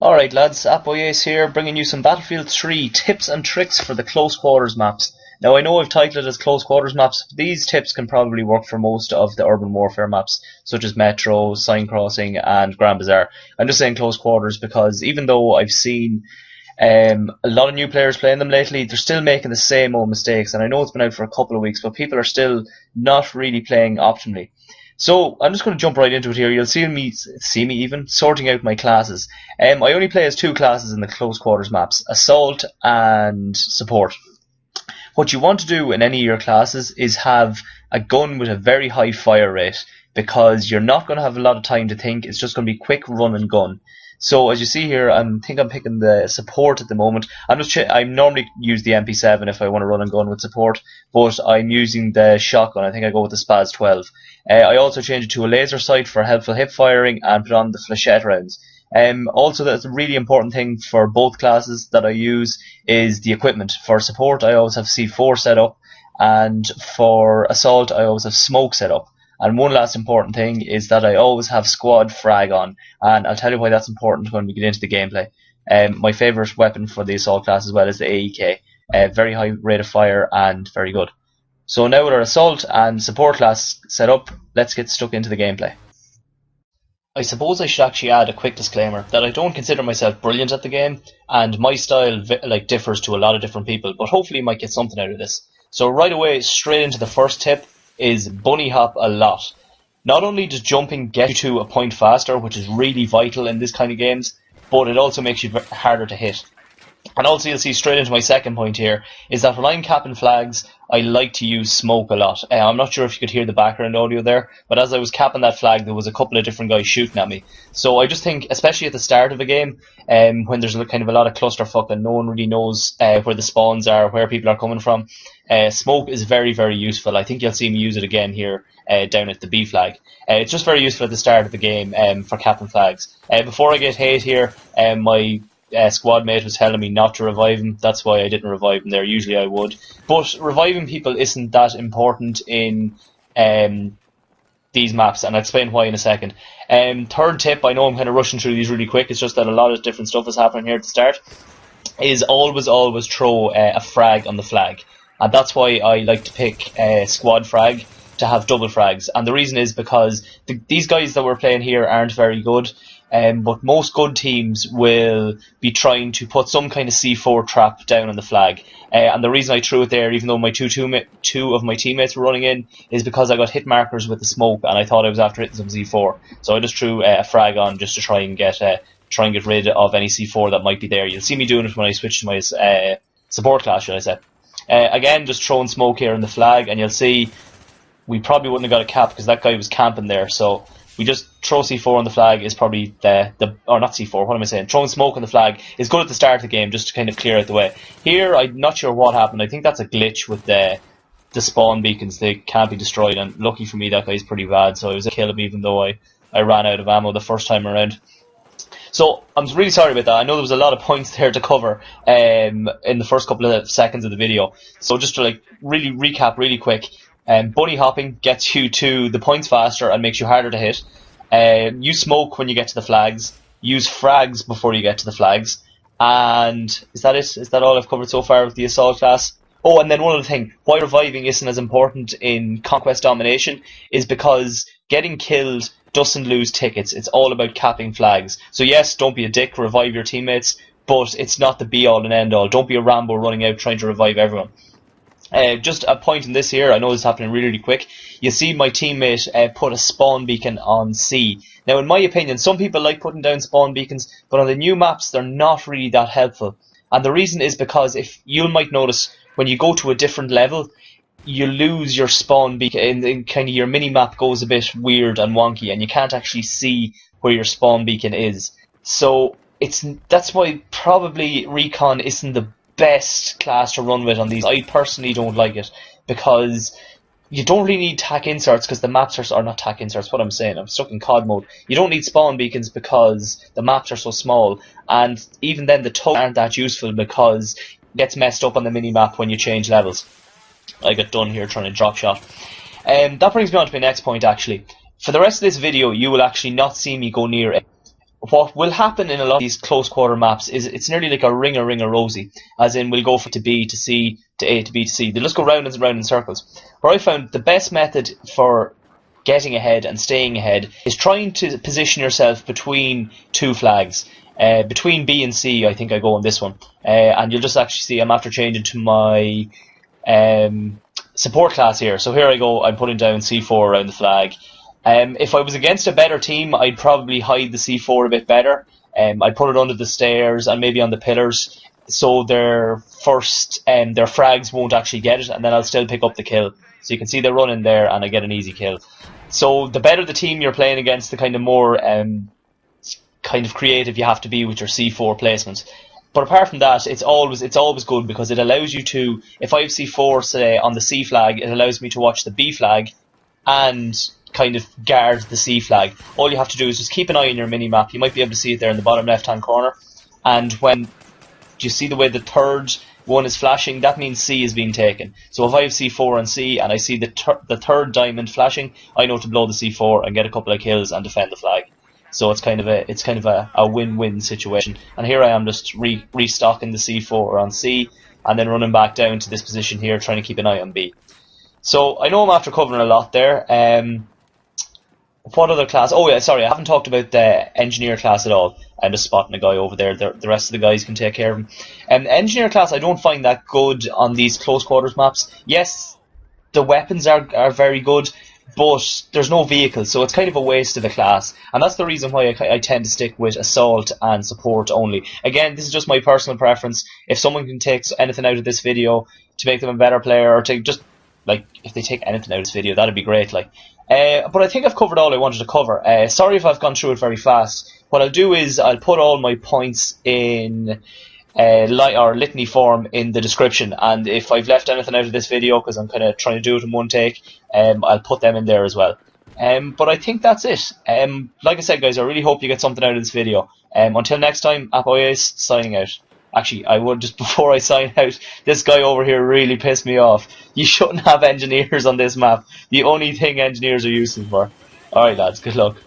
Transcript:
Alright lads, AthboyAce here, bringing you some Battlefield 3 tips and tricks for the close quarters maps. Now I know I've titled it as close quarters maps, but these tips can probably work for most of the urban warfare maps, such as Metro, Sign Crossing and Grand Bazaar. I'm just saying close quarters because even though I've seen a lot of new players playing them lately, they're still making the same old mistakes, and I know it's been out for a couple of weeks, but people are still not really playing optimally. So I'm just going to jump right into it here. You'll see me even sorting out my classes. I only play as two classes in the close quarters maps: Assault and Support. What you want to do in any of your classes is have a gun with a very high fire rate, because you're not going to have a lot of time to think. It's just going to be quick run and gun. So as you see here, I think I'm picking the support at the moment. I normally use the MP7 if I want to run and gun with support, but I'm using the shotgun. I think I go with the Spaz 12. I also change it to a laser sight for helpful hip firing and put on the flechette rounds. Also, that's a really important thing for both classes that I use is the equipment. For support, I always have C4 set up, and for assault, I always have smoke set up. And one last important thing is that I always have squad frag on, and I'll tell you why that's important when we get into the gameplay. My favourite weapon for the assault class as well is the AEK. Very high rate of fire and very good. So now with our assault and support class set up, let's get stuck into the gameplay. I suppose I should actually add a quick disclaimer that I don't consider myself brilliant at the game, and my style differs to a lot of different people, but hopefully you might get something out of this. So right away, straight into the first tip, is bunny hop a lot. Not only does jumping get you to a point faster, which is really vital in this kind of games, but it also makes you harder to hit. And also you'll see straight into my second point here, is that when I'm capping flags, I like to use smoke a lot. I'm not sure if you could hear the background audio there, but as I was capping that flag, there was a couple of different guys shooting at me. So I just think, especially at the start of a game, when there's kind of a lot of clusterfuck and no one really knows where the spawns are, where people are coming from, smoke is very, very useful. I think you'll see me use it again here down at the B flag. It's just very useful at the start of the game for capping flags. Before I get hate here, my squad mate was telling me not to revive him. That's why I didn't revive him there. Usually I would. But reviving people isn't that important in these maps, and I'll explain why in a second. Third tip, I know I'm kind of rushing through these really quick, it's just that a lot of different stuff is happening here at the start, is always throw a frag on the flag. And that's why I like to pick squad frag to have double frags. And the reason is because these guys that we're playing here aren't very good. But most good teams will be trying to put some kind of C4 trap down on the flag. And the reason I threw it there, even though my two of my teammates were running in, is because I got hit markers with the smoke and I thought I was after hitting some C4. So I just threw a frag on just to try and get rid of any C4 that might be there. You'll see me doing it when I switch to my support class, should I say. Again, just throwing smoke here on the flag, and you'll see we probably wouldn't have got a cap because that guy was camping there. So we just throw C4 on the flag is probably or not C4, what am I saying? Throwing smoke on the flag is good at the start of the game just to kind of clear out the way. Here, I'm not sure what happened. I think that's a glitch with the spawn beacons. They can't be destroyed, and lucky for me that guy's pretty bad, so I was able to kill him even though I ran out of ammo the first time around. So I'm really sorry about that. I know there was a lot of points there to cover in the first couple of seconds of the video. So just to really recap really quick. Bunny hopping gets you to the points faster and makes you harder to hit. Use smoke when you get to the flags. Use frags before you get to the flags. And is that it? Is that all I've covered so far with the assault class? Oh, and then one other thing. Why reviving isn't as important in Conquest Domination is because getting killed doesn't lose tickets. It's all about capping flags. So yes, don't be a dick, revive your teammates, but it's not the be-all and end-all. Don't be a Rambo running out trying to revive everyone. Just a point in this here, I know this is happening really quick. You see my teammate put a spawn beacon on C. Now in my opinion, some people like putting down spawn beacons, but on the new maps they're not really that helpful. And the reason is because if you might notice, when you go to a different level, you lose your spawn beacon, and kind of your mini-map goes a bit weird and wonky, and you can't actually see where your spawn beacon is. So that's why probably Recon isn't the best class to run with on these. I personally don't like it because you don't really need tack inserts because the maps are not tack inserts. What I'm saying, I'm stuck in COD mode. You don't need spawn beacons because the maps are so small, and even then the tugs aren't that useful because it gets messed up on the mini map when you change levels. I got done here trying to drop shot. That brings me on to my next point actually. For the rest of this video, you will actually not see me go near what will happen in a lot of these close quarter maps is it's nearly like a ring a rosy, as in we'll go for to B to C to A to B to C. They'll just go round and round in circles. Where I found the best method for getting ahead and staying ahead is trying to position yourself between two flags. Between B and C, I think I go on this one. And you'll just actually see I'm after changing to my support class here. So here I go, I'm putting down C4 around the flag. If I was against a better team, I'd probably hide the C4 a bit better. I'd put it under the stairs and maybe on the pillars, so their frags won't actually get it, and then I'll still pick up the kill. So you can see they're running there, and I get an easy kill. So the better the team you're playing against, the kind of more kind of creative you have to be with your C4 placement. But apart from that, it's always good, because it allows you to, if I have C4 say on the C flag, it allows me to watch the B flag and kind of guard the C flag. All you have to do is just keep an eye on your mini map. You might be able to see it there in the bottom left hand corner, and when you see the way the third one is flashing, that means C is being taken. So if I have C4 and C and I see the third diamond flashing, I know to blow the C4 and get a couple of kills and defend the flag. So it's kind of a win-win situation. And here I am just restocking the C4 on C, and then running back down to this position here, trying to keep an eye on B. So I know I'm after covering a lot there. What other class? Oh yeah, sorry, I haven't talked about the engineer class at all. I'm just spotting a guy over there. The rest of the guys can take care of him. The engineer class I don't find that good on these close quarters maps. Yes, the weapons are very good, but there's no vehicles, so it's kind of a waste of a class. And that's the reason why I tend to stick with assault and support only. Again, this is just my personal preference. If someone can take anything out of this video to make them a better player, or to just, like, if they take anything out of this video, that'd be great. Like, but I think I've covered all I wanted to cover. Sorry if I've gone through it very fast. What I'll do is I'll put all my points in litany form in the description, and if I've left anything out of this video, because I'm kind of trying to do it in one take, I'll put them in there as well. But I think that's it. Like I said, guys, I really hope you get something out of this video. Until next time, AthboyAce signing out. Actually, I would, just before I sign out, this guy over here really pissed me off. You shouldn't have engineers on this map. The only thing engineers are useful for. Alright lads, good luck.